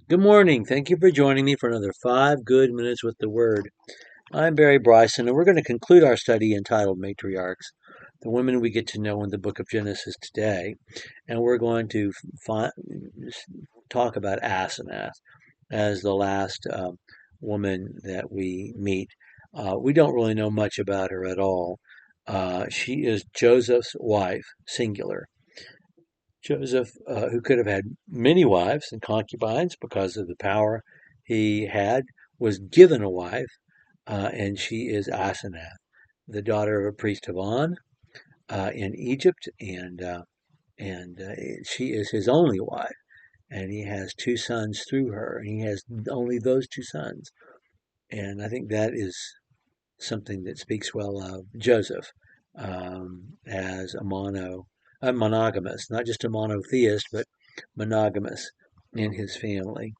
Good morning. Thank you for joining me for another 5 good minutes with the Word. I'm Barry Bryson, and we're going to conclude our study entitled Matriarchs, the women we get to know in the book of Genesis today. And we're going to talk about Asenath as the last woman that we meet. We don't really know much about her at all. She is Joseph's wife, singular. Joseph, who could have had many wives and concubines because of the power he had, was given a wife, and she is Asenath, the daughter of a priest of On in Egypt, and she is his only wife, and he has 2 sons through her, and he has only those 2 sons, and I think that is something that speaks well of Joseph as a monogamous, not just a monotheist, but monogamous in his family.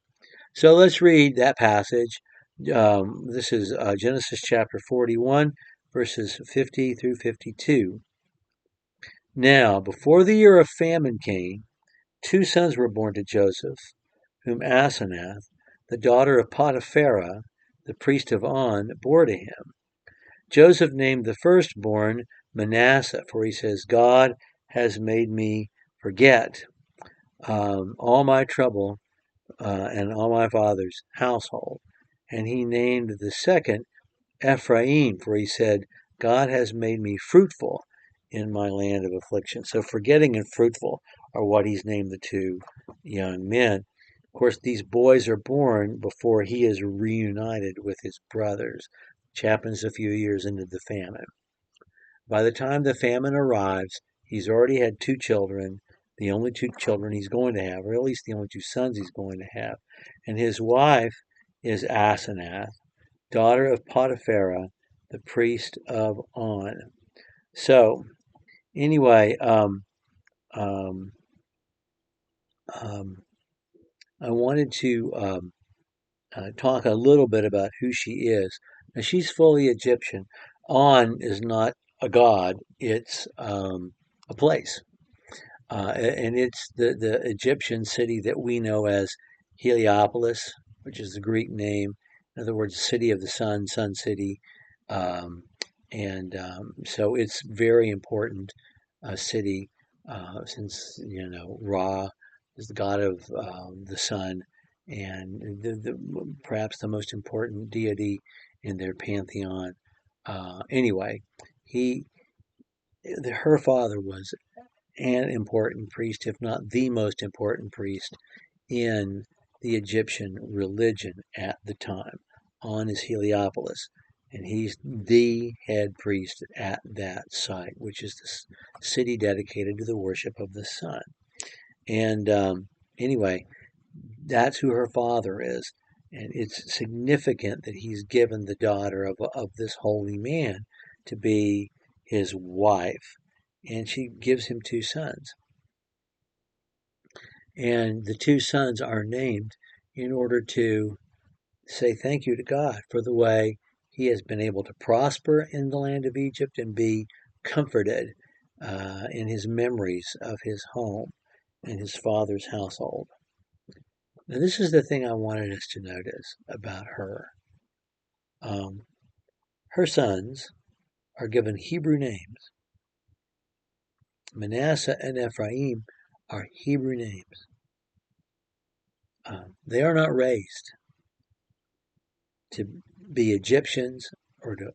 So let's read that passage. This is Genesis chapter 41, verses 50 through 52. Now, before the year of famine came, 2 sons were born to Joseph, whom Asenath, the daughter of Potipharah, the priest of On, bore to him. Joseph named the firstborn Manasseh, for he says, God has made me forget all my trouble and all my father's household. And he named the second Ephraim, for he said, God has made me fruitful in my land of affliction. So forgetting and fruitful are what he's named the 2 young men. Of course, these boys are born before he is reunited with his brothers, which happens a few years into the famine. By the time the famine arrives, he's already had 2 children, the only 2 children he's going to have, or at least the only 2 sons he's going to have. And his wife is Asenath, daughter of Potipharah, the priest of On. So, anyway, um, um, I wanted to talk a little bit about who she is. Now, she's fully Egyptian. On is not a god, it's a place. And it's the Egyptian city that we know as Heliopolis, which is the Greek name. In other words, city of the sun, sun city. Um, and so it's very important city since, Ra is the god of the sun and perhaps the most important deity in their pantheon. Anyway, he, her father was an important priest, if not the most important priest in the Egyptian religion at the time. On is Heliopolis, and he's the head priest at that site, which is the city dedicated to the worship of the sun. And anyway, that's who her father is. And it's significant that he's given the daughter of this holy man to be his wife. And she gives him 2 sons. And the 2 sons are named in order to say thank you to God for the way he has been able to prosper in the land of Egypt and be comforted in his memories of his home and his father's household. Now, this is the thing I wanted us to notice about her. Um, her sons are given Hebrew names. Manasseh and Ephraim are Hebrew names. They are not raised to be Egyptians or to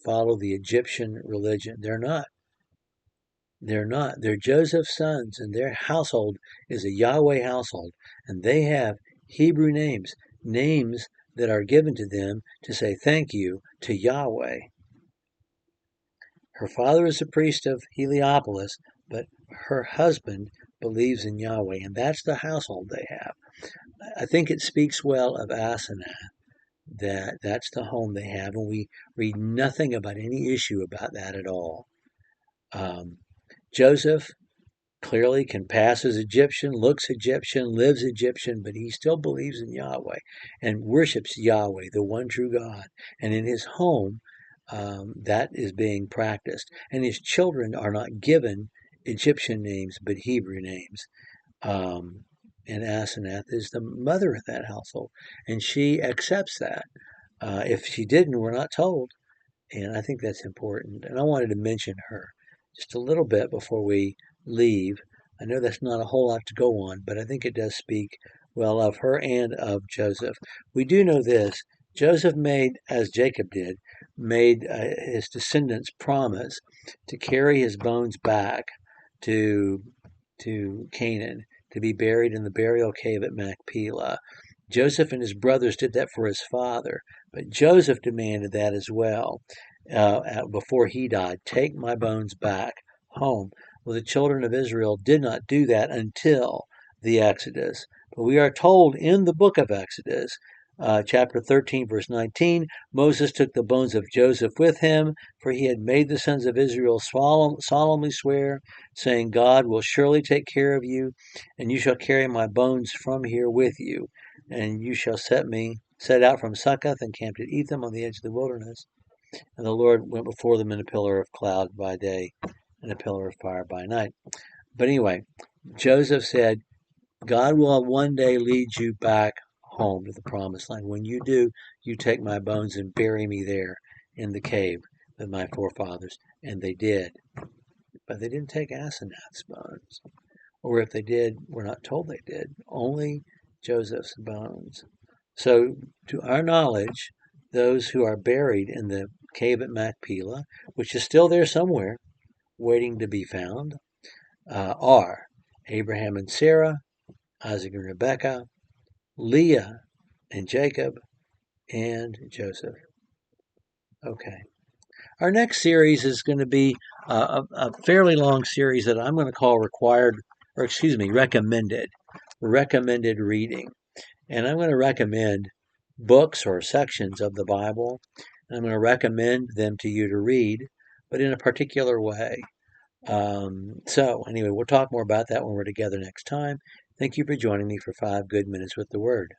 follow the Egyptian religion. They're not. They're not. They're Joseph's sons, and their household is a Yahweh household, and they have Hebrew names, names that are given to them to say thank you to Yahweh. Her father is a priest of Heliopolis, but her husband believes in Yahweh, and that's the household they have. I think it speaks well of Asenath that that's the home they have, and we read nothing about any issue about that at all. Joseph clearly can pass as Egyptian, looks Egyptian, lives Egyptian, but he still believes in Yahweh and worships Yahweh, the one true God. And in his home, that is being practiced. And his children are not given Egyptian names, but Hebrew names. Um, and Asenath is the mother of that household, and she accepts that. If she didn't, we're not told, and I think that's important. And I wanted to mention her just a little bit before we leave. I know that's not a whole lot to go on, but I think it does speak well of her and of Joseph. We do know this. Joseph made, as Jacob did, made his descendants promise to carry his bones back to Canaan to be buried in the burial cave at Machpelah. Joseph and his brothers did that for his father, but Joseph demanded that as well before he died. Take my bones back home. Well, the children of Israel did not do that until the Exodus. But we are told in the book of Exodus, chapter 13, verse 19, Moses took the bones of Joseph with him, for he had made the sons of Israel solemnly swear, saying, God will surely take care of you, and you shall carry my bones from here with you, and you shall set out from Succoth and camped at Etham on the edge of the wilderness. And the Lord went before them in a pillar of cloud by day and a pillar of fire by night. But anyway, Joseph said, God will one day lead you back home to the promised land. When you do, you take my bones and bury me there in the cave with my forefathers. And they did. But they didn't take Asenath's bones. Or if they did, we're not told they did. Only Joseph's bones. So, to our knowledge, those who are buried in the cave at Machpelah, which is still there somewhere, waiting to be found, are Abraham and Sarah, Isaac and Rebekah, Leah and Jacob, and Joseph. Okay. Our next series is going to be a fairly long series that I'm going to call recommended reading. And I'm going to recommend books or sections of the Bible. And I'm going to recommend them to you to read, but in a particular way. So anyway, we'll talk more about that when we're together next time. Thank you for joining me for 5 Good Minutes with the Word.